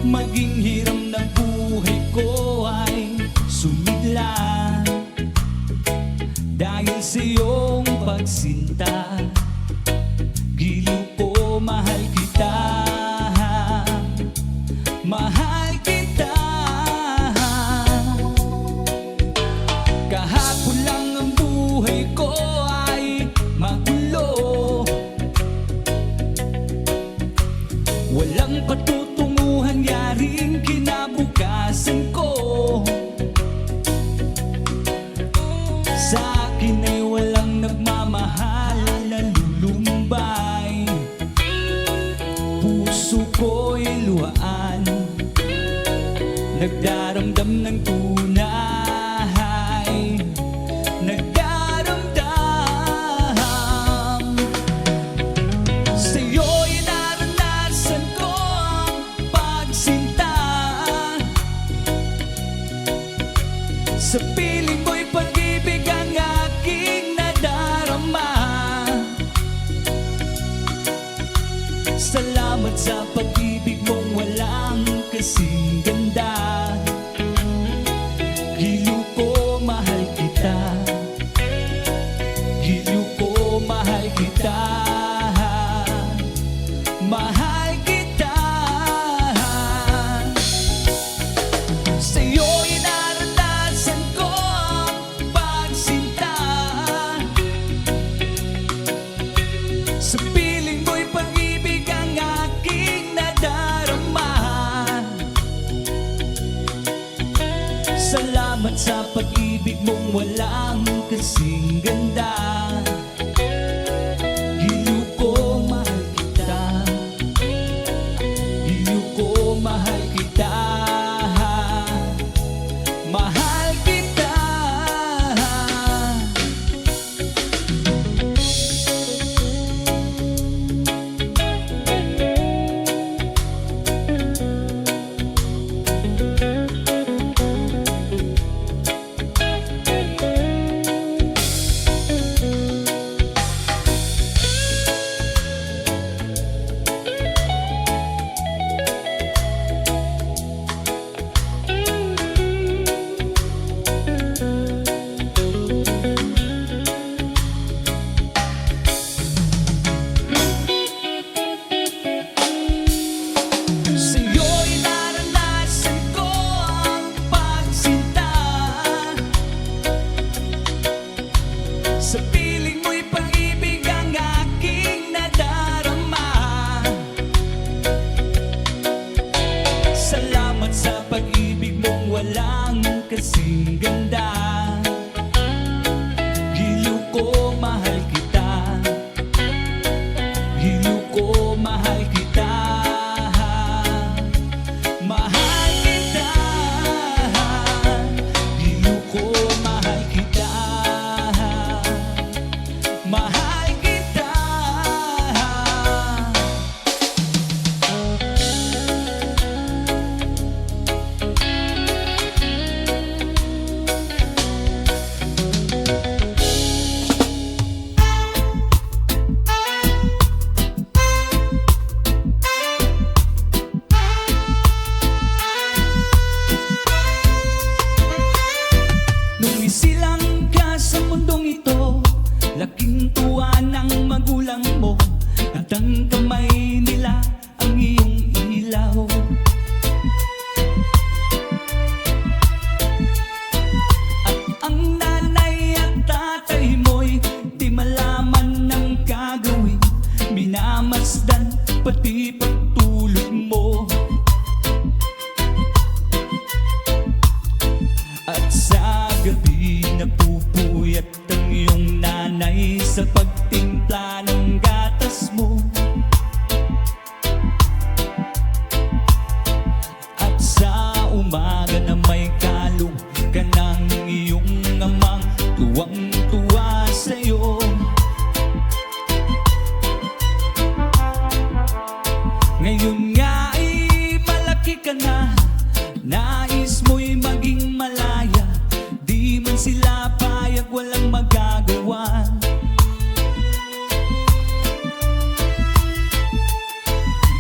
Maging hiram ng buhay ko ay sumigla dahil sa iyong pagsinta. Giliw ko, mahal kita, mahal kita. Kahapon lang ang buhay ko ay magulo, walang patutunguhan yaring kinabukasan ko. Sa akin ay walang nagmamahal na lulumbay. Puso ko'y luhaan, nagdaramdam ng tunay, nagdaramdam. Sa'yo'y naranasan ko ang pagsinta, sa piling mo'y pag-ibig ang aking nadarama. Salamat sa pag-ibig mong walang kasing ganda. Giliw ko, mahal kita, giliw ko, mahal kita, mahal kita. Sa'yo'y naranasan ko ang pagsinta, sa piling mo'y pag-ibig ang aking nadarama. Salamat sa pag-ibig mong walang kasing ganda. Giliw ko, mahal kita, giliw ko, mahal kita, mahal kita. Sa'yo'y naranasan ko ang pagsinta, sa piling mo'y pag-ibig ang aking nadarama. Salamat sa pag-ibig mong walang kasing ganda. Giliw ko, mahal kita, giliw ko, mahal kita, mahal kita. Giliw ko, mahal kita, mahal kita. Nung isilang ka sa mundong ito, laking tuwa ng magulang mo, at ang kamay nila ang iyong ilaw. At ang nanay at tatay mo'y di malaman ng gagawin, minamasdan pati pagtulog mo. At sa gabi napupuyat ang iyong nanay sa pagtimpla ng gatas mo. At sa umaga na may kalong ka ng iyong amang tuwang-tuwa sa'yo. Ngayon nga ay malaki ka na, nais mo'y maging malaya, di man sila payag, walang magagawa.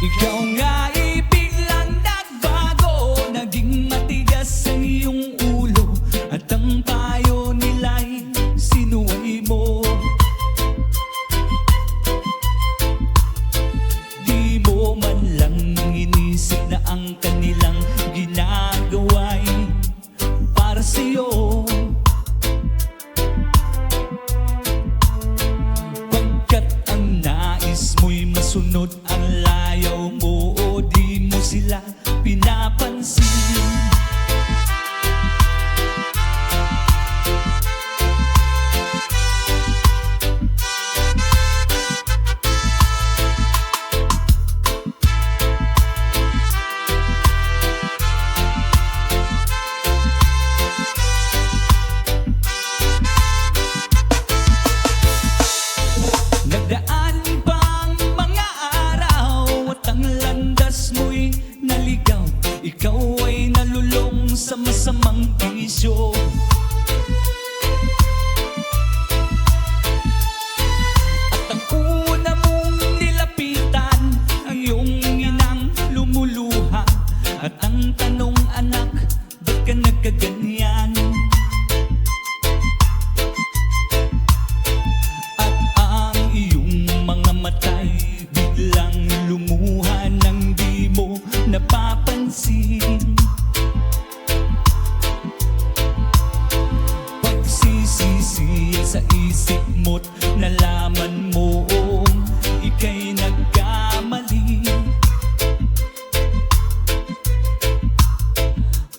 Ikaw nga ay biglang nagbago. sunod ang layaw mo o di mo sila pinapansin. Nagdaan pang mga araw at ang landas mo'y naligaw. Ikaw ay nalulong sa masamang bisyo. At ang una mong nilapitan ang iyong inang lumuluha. At ang tanong, anak, ba't ka nagkaganyan? Biglang lumuha nang di mo napapansin. Pagsisisi sa isip mo't nalaman mo'ng ika'y nagkamali.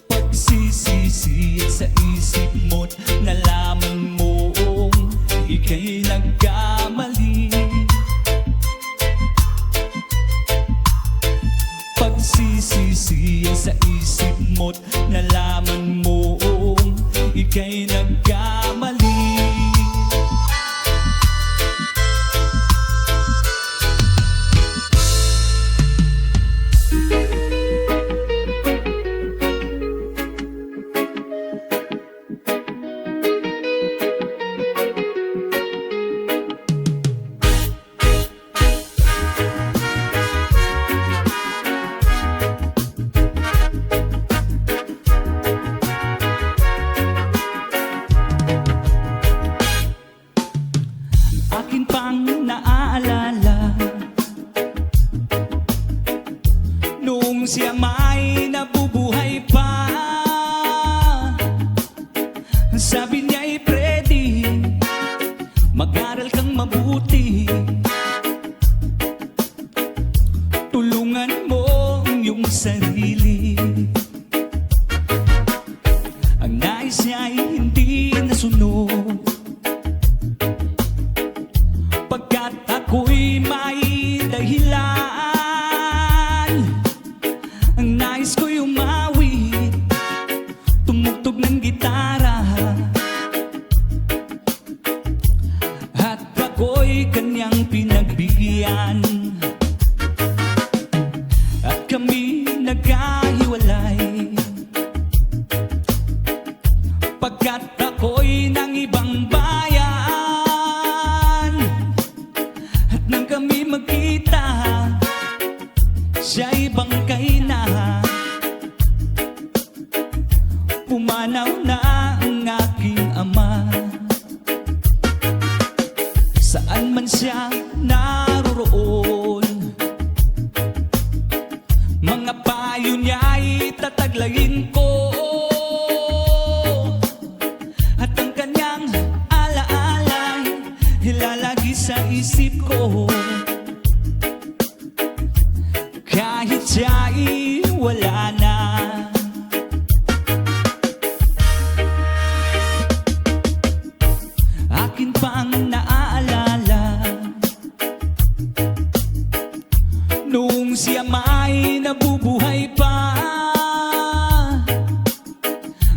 Pagsisisi sa isip mo't nalaman mo'ng ika'y nagkamali. Pagsisisi sa isip mo't nalaman mo'ng ika'y nagkamali. Akin pang naaalala noong siya may nabubuhay pa. Sabi niya'y Freddy, mag-aral kang mabuti. Tulungan mo ang iyong sarili. Ang nais niya'y hindi nasunod, pagkat ako'y may dahilan. Ang nais ko'y umawit, tumugtog ng gitara, at ako'y kanyang pinagbigyan. At kami nagkahiwalay, pagkat ako'y ng ibang bayan. At nang kami magkita, siya'y bangkay na. Pumanaw na ang aking ama. Saan man siya naroroon, mga payo niya'y tataglayin ko. At ang kanyang alaala'y ilalagi sa isip ko, kahit siya'y wala na. Akin pang naaalala noong siya may nabubuhay pa.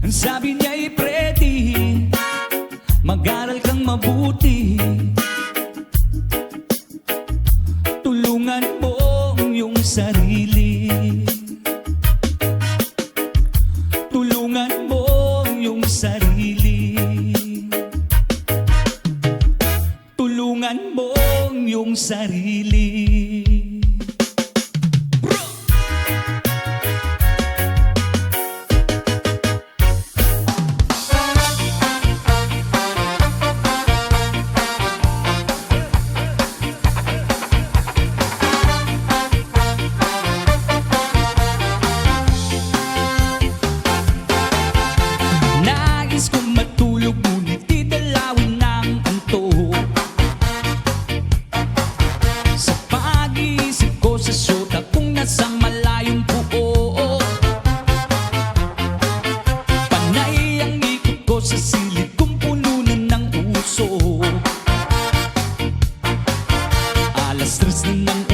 Ang sabi niya'y Freddy, mag-aral kang mabuti. Tulungan mo ang iyong sarili. Tulungan mo ang iyong sarili. Tulungan mo ang iyong sarili. Lakas ng